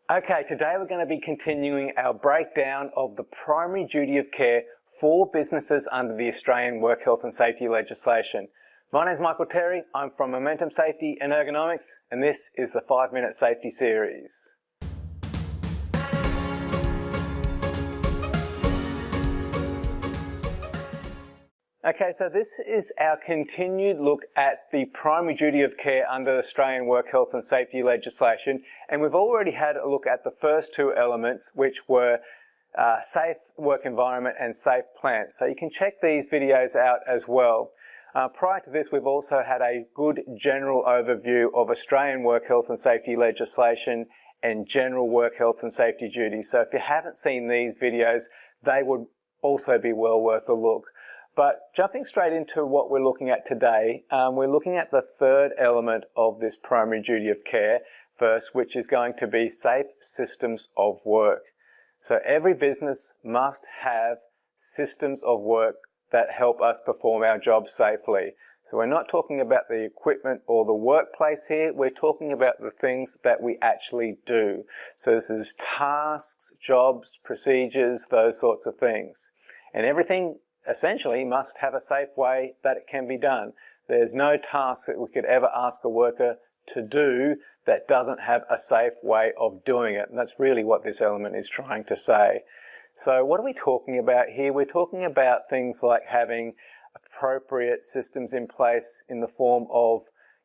Okay, today we're going to be continuing our breakdown of the primary duty of care for businesses under the Australian Work Health and Safety Legislation. My name is Michael Terry, I'm from Momentum Safety and Ergonomics, and this is the 5-Minute Safety Series. Okay, so this is our continued look at the primary duty of care under the Australian Work Health and Safety Legislation, and we've already had a look at the first two elements, which were safe work environment and safe plant. So you can check these videos out as well. Prior to this, we've also had a good general overview of Australian Work Health and Safety Legislation and general work health and safety duties. So if you haven't seen these videos, they would also be well worth a look. But jumping straight into what we're looking at today, we're looking at the third element of this primary duty of care first, which is going to be safe systems of work. So every business must have systems of work that help us perform our jobs safely. So we're not talking about the equipment or the workplace here, we're talking about the things that we actually do. So this is tasks, jobs, procedures, those sorts of things. And everything essentially must have a safe way that it can be done. There's no task that we could ever ask a worker to do that doesn't have a safe way of doing it. And that's really what this element is trying to say. So what are we talking about here? We're talking about things like having appropriate systems in place in the form of,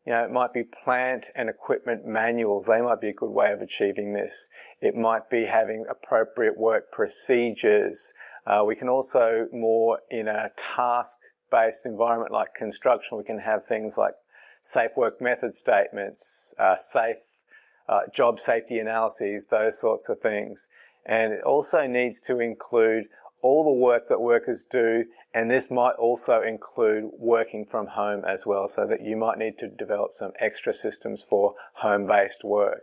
it might be plant and equipment manuals. They might be a good way of achieving this. It might be having appropriate work procedures. We can also, more in a task-based environment like construction, we can have things like safe work method statements, safe job safety analyses, those sorts of things. And it also needs to include all the work that workers do, and this might also include working from home as well, so that you might need to develop some extra systems for home-based work.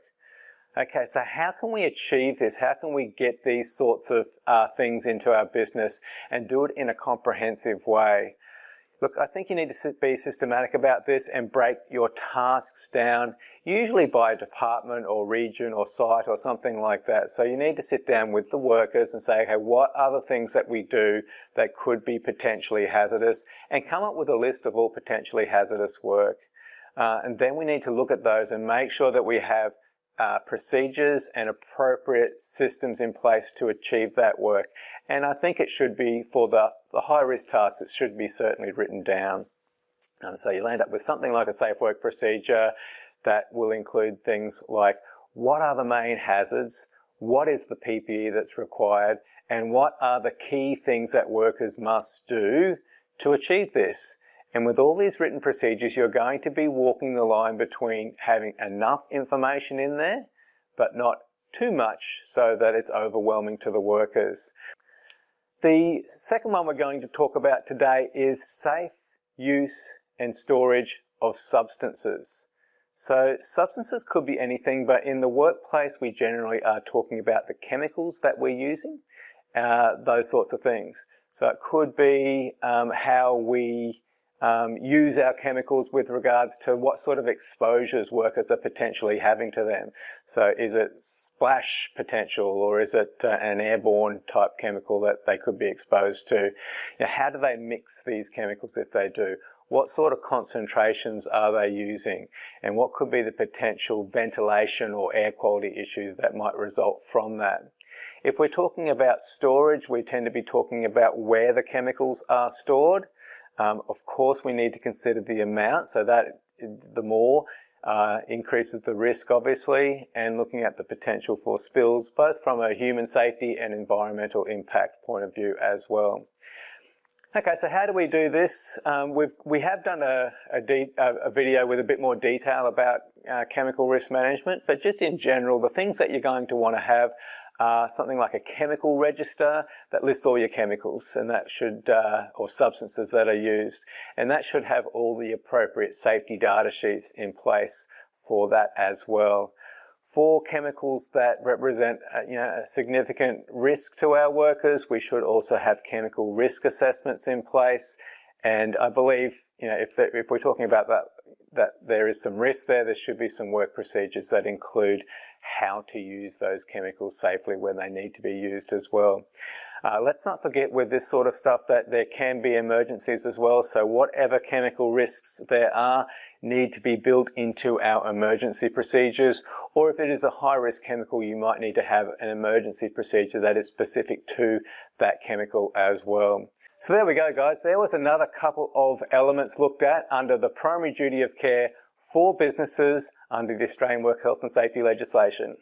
Okay, so how can we achieve this? How can we get these sorts of things into our business and do it in a comprehensive way? Look, I think you need to be systematic about this and break your tasks down, usually by department or region or site or something like that. So you need to sit down with the workers and say, okay, what are the things that we do that could be potentially hazardous, and come up with a list of all potentially hazardous work. And then we need to look at those and make sure that we have procedures and appropriate systems in place to achieve that work. And I think it should be, for the high-risk tasks, it should be certainly written down. So you'll end up with something like a safe work procedure that will include things like, what are the main hazards, what is the PPE that's required, and what are the key things that workers must do to achieve this. And with all these written procedures, you're going to be walking the line between having enough information in there, but not too much so that it's overwhelming to the workers. The second one we're going to talk about today is safe use and storage of substances. So substances could be anything, but in the workplace we generally are talking about the chemicals that we're using, those sorts of things. So it could be how we use our chemicals with regards to what sort of exposures workers are potentially having to them. So is it splash potential, or is it an airborne type chemical that they could be exposed to? How do they mix these chemicals if they do? What sort of concentrations are they using? And what could be the potential ventilation or air quality issues that might result from that? If we're talking about storage, we tend to be talking about where the chemicals are stored. Of course, we need to consider the amount, so that the more increases the risk, obviously, and looking at the potential for spills, both from a human safety and environmental impact point of view as well. Okay, so how do we do this? We have done a video with a bit more detail about chemical risk management, but just in general, the things that you're going to want to have something like a chemical register that lists all your chemicals, and that should, or substances that are used, and that should have all the appropriate safety data sheets in place for that as well. For chemicals that represent a significant risk to our workers, we should also have chemical risk assessments in place. And I believe, if we're talking about that there is some risk there should be some work procedures that include how to use those chemicals safely when they need to be used as well. Let's not forget with this sort of stuff that there can be emergencies as well, so whatever chemical risks there are need to be built into our emergency procedures, or if it is a high-risk chemical, you might need to have an emergency procedure that is specific to that chemical as well. So there we go, guys. There was another couple of elements looked at under the primary duty of care for businesses under the Australian Work Health and Safety Legislation.